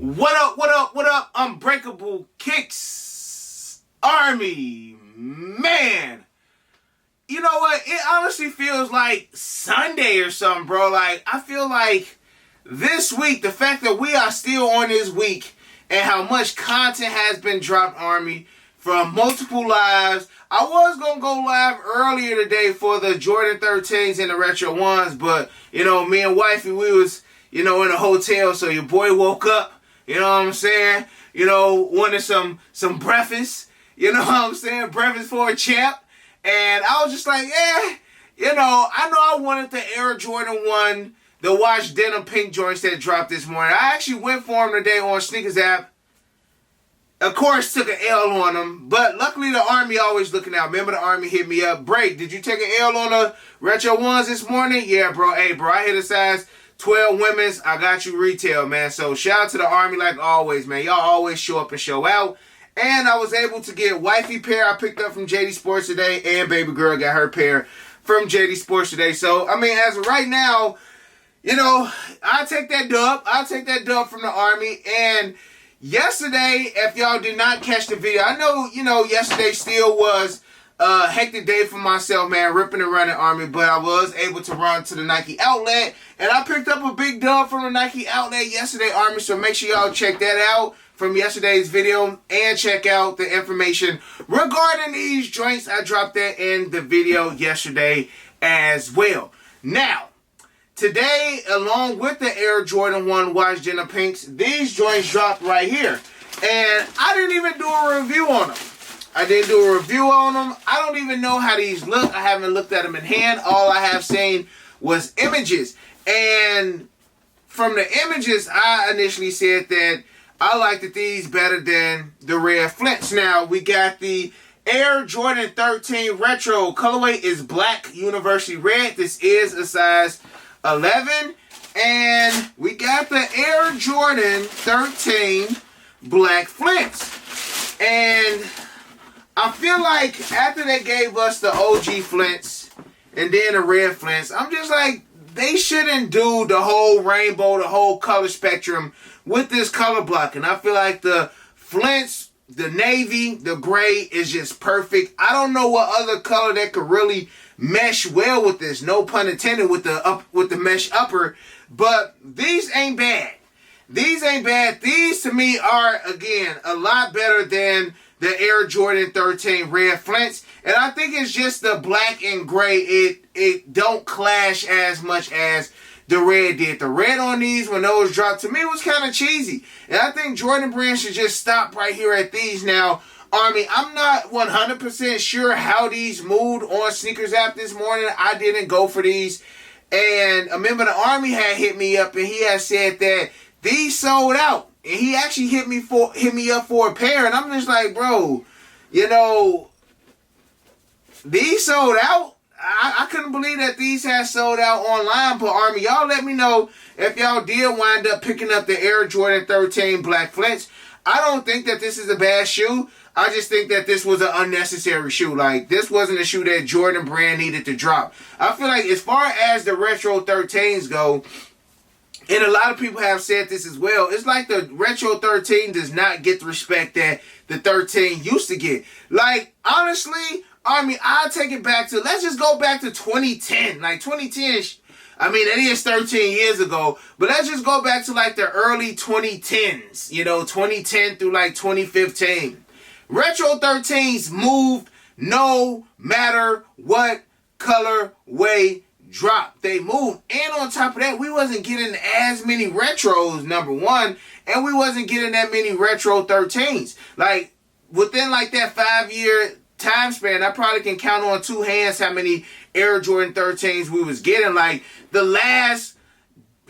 What up, what up, what up, Unbreakable Kicks Army, man. You know what? It honestly feels like Sunday or something, bro. Like, I feel like this week, the fact that we are still on this week and how much content has been dropped, Army, from multiple lives. I was going to go live earlier today for the Jordan 13s and the Retro 1s, but, you know, me and wifey, we was, in a hotel, so your boy woke up. You know what I'm saying? Wanted some breakfast. You know what I'm saying? Breakfast for a champ. And I was just like, I know I wanted the Air Jordan 1, the wash denim pink joints that dropped this morning. I actually went for them today on Sneakers app. Of course, took an L on them. But luckily, the Army always looking out. Remember, the Army hit me up. Break, did you take an L on the Retro 1s this morning? Yeah, bro. Hey, bro, I hit a size 12 women's. I got you retail, man. So shout out to the Army like always, man. Y'all always show up and show out. And I was able to get wifey pair I picked up from JD Sports today, and baby girl got her pair from JD Sports today. So, I mean, as of right now, I'll take that dub. I'll take that dub from the Army. And yesterday, if y'all did not catch the video, I know, yesterday still was a hectic day for myself, man, ripping and running, Army, but I was able to run to the Nike outlet, and I picked up a big dub from the Nike outlet yesterday, Army, so make sure y'all check that out from yesterday's video, and check out the information regarding these joints. I dropped that in the video yesterday as well. Now, today, along with the Air Jordan 1 Wash Denim Pinks, these joints dropped right here, and I didn't even do a review on them. I didn't do a review on them. I don't even know how these look. I haven't looked at them in hand. All I have seen was images. And from the images, I initially said that I liked these better than the Red Flints. Now, we got the Air Jordan 13 Retro. Colorway is Black University Red. This is a size 11. And we got the Air Jordan 13 Black Flints. And I feel like after they gave us the OG Flints and then the Red Flints, I'm just like, they shouldn't do the whole rainbow, the whole color spectrum with this color block. And I feel like the Flints, the navy, the gray is just perfect. I don't know what other color that could really mesh well with this. No pun intended with the mesh upper. But these ain't bad. These ain't bad. These to me are, again, a lot better than the Air Jordan 13 Red Flints. And I think it's just the black and gray. It don't clash as much as the red did. The red on these, when those dropped, to me was kind of cheesy. And I think Jordan Brand should just stop right here at these now. Army, I'm not 100% sure how these moved on Sneakers app this morning. I didn't go for these. And I remember the Army had hit me up and he had said that these sold out. And he actually hit me up for a pair. And I'm just like, bro, these sold out? I couldn't believe that these had sold out online. But Army, y'all let me know if y'all did wind up picking up the Air Jordan 13 Black Flints. I don't think that this is a bad shoe. I just think that this was an unnecessary shoe. Like, this wasn't a shoe that Jordan Brand needed to drop. I feel like as far as the Retro 13s go, and a lot of people have said this as well, it's like the Retro 13 does not get the respect that the 13 used to get. Like, honestly, Army, I'll take it back to, let's just go back to 2010. Like, 2010, I mean, it is 13 years ago, but let's just go back to, like, the early 2010s. 2010 through, like, 2015. Retro 13s moved no matter what colorway drop. They moved. And on top of that, we wasn't getting as many retros, number one, and we wasn't getting that many Retro 13s. Like, within like that 5-year time span, I probably can count on two hands how many Air Jordan 13s we was getting. Like, the last,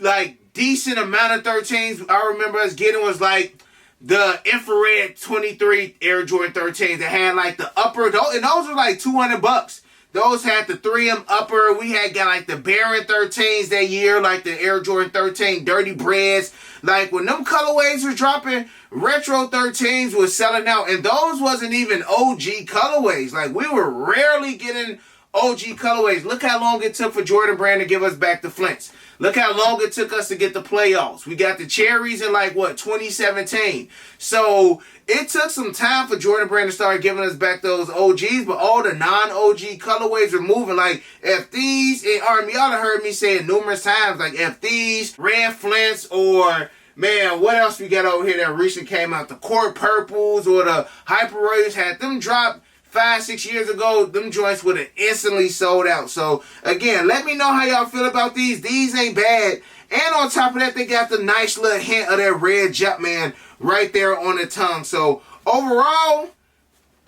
like, decent amount of 13s I remember us getting was like the infrared 23 Air Jordan 13s that had like the upper, and those were like $200. Those had the 3M upper. We had got like the Baron 13s that year, like the Air Jordan 13 Dirty Breads. Like, when them colorways was dropping, Retro 13s was selling out. And those wasn't even OG colorways. Like, we were rarely getting OG colorways. Look how long it took for Jordan Brand to give us back the Flints. Look how long it took us to get the playoffs. We got the cherries in like, what, 2017. So it took some time for Jordan Brand to start giving us back those OGs, but all the non-OG colorways are moving. Like, if these, and Army, y'all have heard me say it numerous times, like, if these Red Flints or, man, what else we got over here that recently came out? The Court Purples or the Hyper Royals, had them dropped 5-6 years ago, them joints would have instantly sold out. So, again, let me know how y'all feel about these. These ain't bad. And on top of that, they got the nice little hint of that red Jumpman right there on the tongue. So, overall,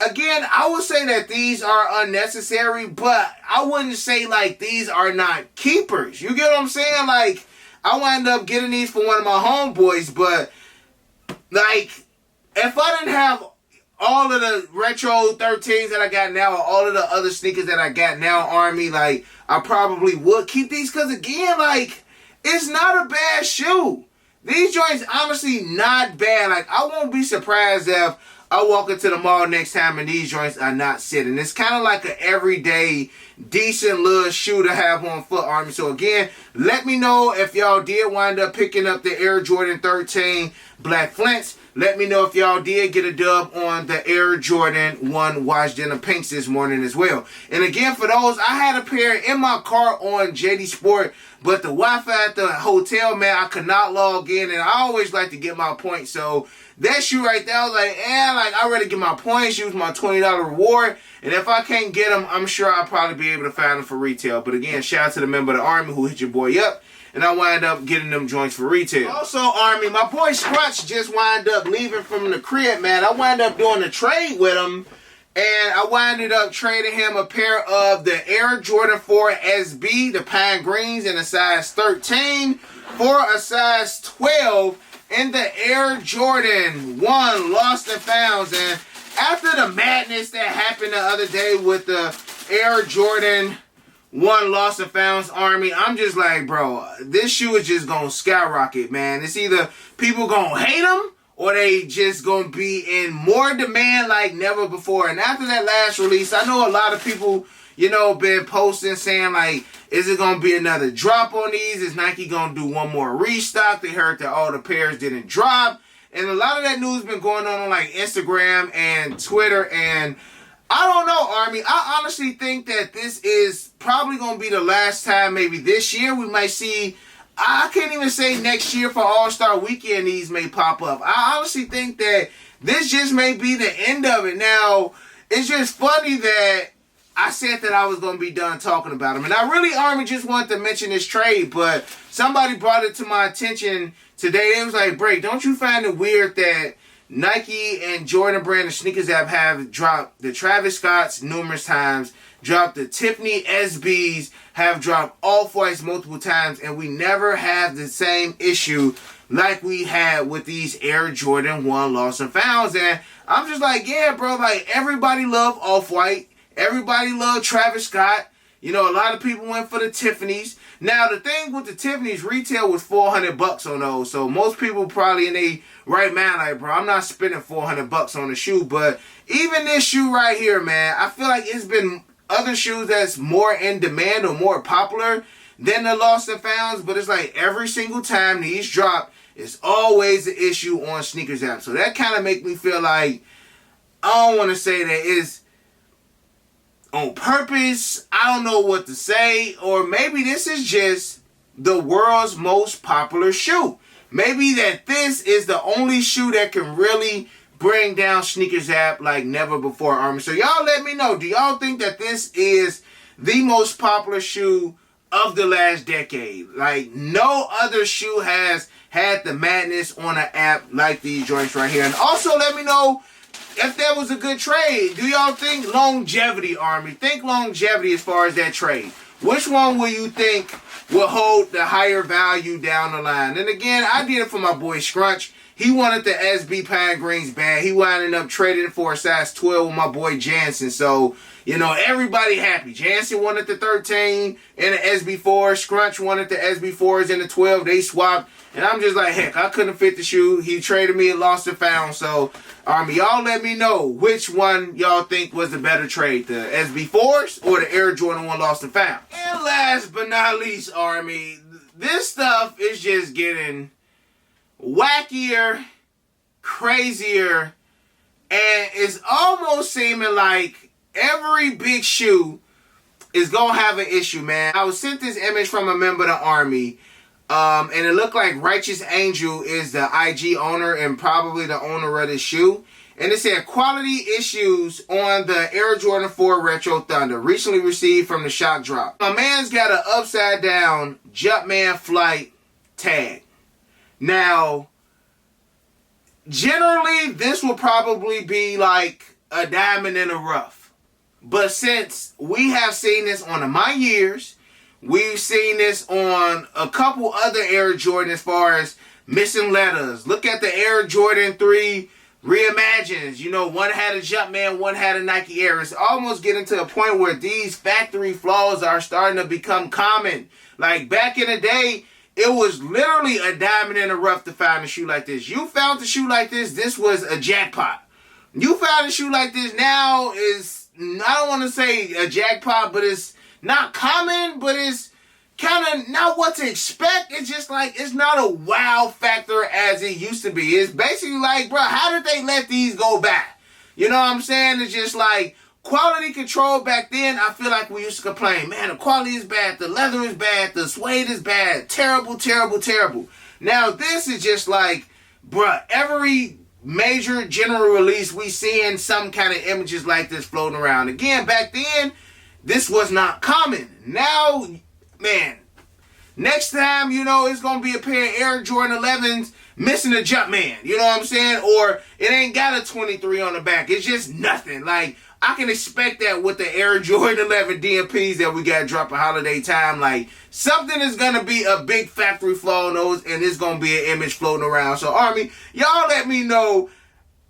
again, I would say that these are unnecessary, but I wouldn't say, like, these are not keepers. You get what I'm saying? Like, I wound up getting these for one of my homeboys, but, like, if I didn't have all of the retro 13s that I got now, or all of the other sneakers that I got now, Army, like, I probably would keep these, because, again, like, it's not a bad shoe. These joints, honestly, not bad. Like, I won't be surprised if I walk into the mall next time and these joints are not sitting. It's kind of like an everyday, decent little shoe to have on foot, Army. So, again, let me know if y'all did wind up picking up the Air Jordan 13 Black Flints. Let me know if y'all did get a dub on the Air Jordan 1 Washed Denim Pinks this morning as well. And again, for those, I had a pair in my car on JD Sport, but the Wi-Fi at the hotel, man, I could not log in, and I always like to get my points. So that shoe right there, I was like, I'd rather get my points, use my $20 reward, and if I can't get them, I'm sure I'll probably be able to find them for retail. But again, shout out to the member of the Army who hit your boy up, and I wind up getting them joints for retail. Also, Army, my boy Scrunch just wind up leaving from the crib, man. I wind up doing a trade with him, and I winded up trading him a pair of the Air Jordan 4 SB, the Pine Greens, in a size 13 for a size 12 in the Air Jordan 1 Lost and Founds. And after the madness that happened the other day with the Air Jordan 1 Lost and Founds, Army, I'm just like, bro, this shoe is just gonna skyrocket, man. It's either people gonna hate them or they just gonna be in more demand like never before. And after that last release, I know a lot of people, you know, been posting saying, like, is it gonna be another drop on these? Is Nike gonna do one more restock? They heard that all the pairs didn't drop. And a lot of that news been going on like Instagram and Twitter, and I don't know, Army. I honestly think that this is probably going to be the last time. Maybe this year we might see, I can't even say next year for All-Star Weekend these may pop up. I honestly think that this just may be the end of it. Now, it's just funny that I said that I was going to be done talking about them. And I really, Army, just wanted to mention this trade, but somebody brought it to my attention today. It was like, Break, don't you find it weird that Nike and Jordan Brand and Sneakers App have dropped the Travis Scotts numerous times, dropped the Tiffany SBs, have dropped Off-Whites multiple times, and we never have the same issue like we had with these Air Jordan 1 Lost and Founds? And I'm just like, yeah, bro, like, everybody love Off-White. Everybody love Travis Scott. You know, a lot of people went for the Tiffany's. Now, the thing with the Tiffany's, retail was $400 on those. So most people probably in their right mind, like, bro, I'm not spending $400 on a shoe. But even this shoe right here, man, I feel like it's been other shoes that's more in demand or more popular than the Lost and Founds. But it's like every single time these drop, it's always an issue on Sneakers App. So that kind of make me feel like, I don't want to say that it's on purpose. I don't know what to say. Or maybe this is just the world's most popular shoe. Maybe that this is the only shoe that can really bring down Sneakers App like never before, Army. So y'all let me know. Do y'all think that this is the most popular shoe of the last decade? Like, no other shoe has had the madness on an app like these joints right here. And also let me know if that was a good trade. Do y'all think longevity, Army? Think longevity as far as that trade. Which one will you think will hold the higher value down the line? And again, I did it for my boy Scrunch. He wanted the SB Pine Greens bad. He wound up trading it for a size 12 with my boy Jansen. So, you know, everybody happy. Jansen wanted the 13 and the SB4. Scrunch wanted the SB4s and the 12. They swapped. And I'm just like, heck, I couldn't fit the shoe. He traded me and Lost and Found. So, Army, y'all let me know which one y'all think was the better trade, the SB4s or the Air Jordan 1 Lost and Found. And last but not least, Army, this stuff is just getting wackier, crazier, and it's almost seeming like every big shoe is gonna have an issue, man. I was sent this image from a member of the Army, and it looked like Righteous Angel is the IG owner and probably the owner of this shoe. And it said, quality issues on the Air Jordan 4 Retro Thunder, recently received from the shock drop. My man's got an upside down Jumpman Flight tag. Now, generally, this will probably be like a diamond in the rough. But since we have seen this on the My Years, we've seen this on a couple other Air Jordan as far as missing letters. Look at the Air Jordan 3 Reimagines. You know, one had a Jumpman, one had a Nike Air. It's almost getting to a point where these factory flaws are starting to become common. Like back in the day, it was literally a diamond in the rough to find a shoe like this. You found a shoe like this was a jackpot. You found a shoe like this now is, I don't want to say a jackpot, but it's not common, but it's kind of not what to expect. It's just like, it's not a wow factor as it used to be. It's basically like, bro, how did they let these go by? You know what I'm saying? It's just like quality control back then. I feel like we used to complain, man, the quality is bad, the leather is bad, the suede is bad, terrible, terrible, terrible. Now this is just like, bro, every major general release we seeing some kind of images like this floating around. Again, back then, this was not common. Now, man, next time, you know, it's going to be a pair of Air Jordan 11s missing a Jumpman. You know what I'm saying? Or it ain't got a 23 on the back. It's just nothing. Like, I can expect that with the Air Jordan 11 DMPs that we got dropping holiday time. Like, something is going to be a big factory flaw in those, and it's going to be an image floating around. So, Army, y'all let me know.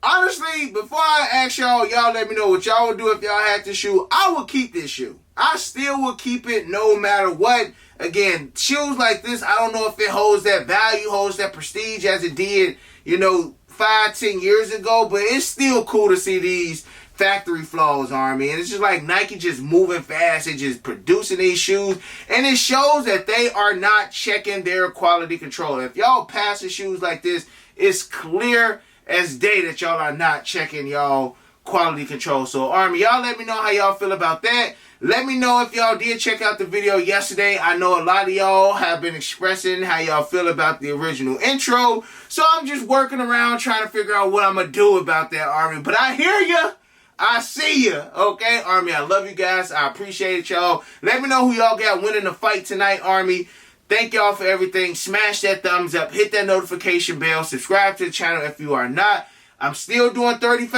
Honestly, before I ask y'all let me know what y'all would do if y'all had this shoe. I would keep this shoe. I still would keep it no matter what. Again, shoes like this, I don't know if it holds that value, holds that prestige as it did, you know, 5-10 years ago. But it's still cool to see these factory flaws, Army. And it's just like Nike just moving fast and just producing these shoes. And it shows that they are not checking their quality control. If y'all passing shoes like this, it's clear as day that y'all are not checking y'all quality control. So, Army, y'all let me know how y'all feel about that. Let me know if y'all did check out the video yesterday. I know a lot of y'all have been expressing how y'all feel about the original intro. So I'm just working around trying to figure out what I'm going to do about that, Army. But I hear ya. I see ya. Okay, Army, I love you guys. I appreciate y'all. Let me know who y'all got winning the fight tonight, Army. Thank y'all for everything. Smash that thumbs up. Hit that notification bell. Subscribe to the channel if you are not. I'm still doing $35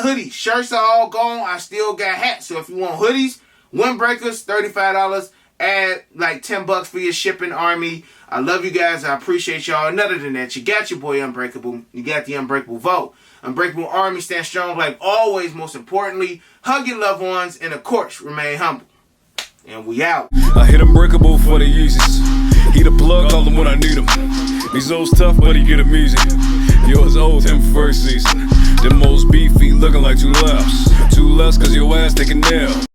hoodies. Shirts are all gone. I still got hats. So if you want hoodies, windbreakers, $35. Add like $10 for your shipping, Army. I love you guys. I appreciate y'all. And other than that, you got your boy Unbreakable. You got the Unbreakable vote. Unbreakable Army, stand strong like always. Most importantly, hug your loved ones. And of course, remain humble. And we out. I hit Unbreakable for the Yeezys. He the plug, call him when I need him. He's old tough, but he get him easy. Yours old him first season. Them most beefy looking like two lefts. Two lefts cause your ass taking nail.